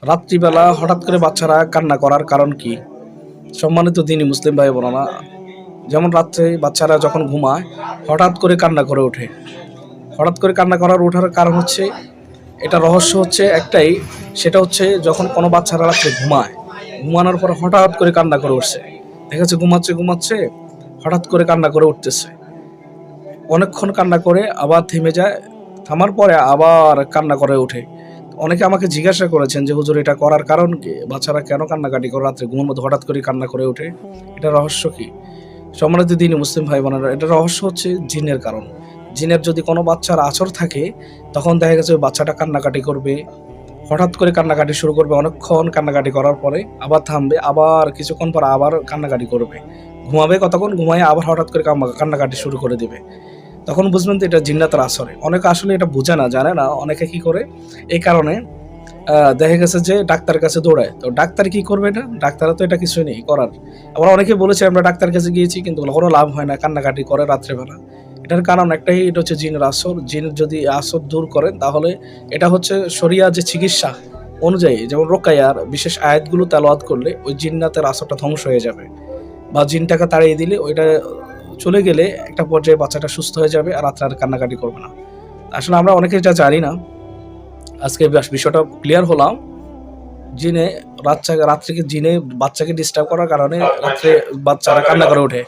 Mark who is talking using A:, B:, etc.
A: রাত্রিবেলা হঠাৎ করে বাচ্চারা কান্না করার কারণ কি? সম্মানিত দিনী মুসলিম ভাই বোনেরা, যেমন রাত্রে বাচ্চারা যখন ঘুমায় হঠাৎ করে কান্না করে ওঠে। হঠাৎ করে কান্না করার ওঠার কারণ হচ্ছে, এটা রহস্য হচ্ছে একটাই, সেটা হচ্ছে যখন কোনো বাচ্চারা রাত্রে ঘুমায়, ঘুমানোর পর হঠাৎ করে কান্না করে উঠছে, দেখা যাচ্ছে ঘুমাচ্ছে ঘুমাচ্ছে হঠাৎ করে কান্না করে উঠতেছে, অনেকক্ষণ কান্না করে আবার থেমে যায়, থামার পরে আবার কান্না করে ওঠে। অনেকে আমাকে জিজ্ঞাসা করেছেন যে হুজুর, এটা করার কারণ কি? বাচ্চারা কেন কান্নাকাটি করে রাত্রে ঘুমের মধ্যে হঠাৎ করে কান্না করে ওঠে? এটা রহস্য কি? সম্মানিত দিনী মুসলিম ভাই বোনেরা, এটা রহস্য হচ্ছে জিনের কারণ। জিনের যদি কোনো বাচ্চার আছর থাকে, তখন দেখা গেছে ওই বাচ্চাটা কান্নাকাটি করবে, হঠাৎ করে কান্নাকাটি শুরু করবে, অনেকক্ষণ কান্নাকাটি করার পরে আবার থামবে, আবার কিছুক্ষণ পর আবার কান্নাকাটি করবে, ঘুমাবে কতক্ষণ, ঘুমায় আবার হঠাৎ করে কান্নাকাটি শুরু করে দিবে। তখন বুঝবেন তো এটা জিন্নাতের আসরে। অনেকে আসলে এটা বুঝে না, জানে না, অনেকে কি করে এই কারণে দেখা গেছে যে ডাক্তারের কাছে দৌড়ায়। তো ডাক্তার কি করবে? এটা ডাক্তাররা তো এটা কিছুই নেই করার। আবার অনেকে বলেছে আমরা ডাক্তারের কাছে গিয়েছি, কিন্তু কোনো লাভ হয় না, কান্নাকাটি করে রাত্রেবেলা। এটার কারণ একটাই, এটা হচ্ছে জিনের আসর। জিন যদি আসর দূর করেন, তাহলে এটা হচ্ছে শরিয়া যে চিকিৎসা অনুযায়ী, যেমন রোকায়ার বিশেষ আয়াতগুলো তেলাওয়াত করলে ওই জিন্নাতের আসরটা ধ্বংস হয়ে যাবে, বা জিনটাকে তাড়িয়ে দিলে ওইটা চলে গেলে একটা পর্যায়ে বাচ্চাটা সুস্থ হয়ে যাবে আর রাত্রে আর কান্নাকাটি করবে না। আসলে আমরা অনেকে এটা জানি না। আজকে বিষয়টা ক্লিয়ার হলাম। জিনে রাত্রে জিনে বাচ্চাকে ডিস্টার্ব করার কারণে রাত্রে বাচ্চারা কান্না করে ওঠে।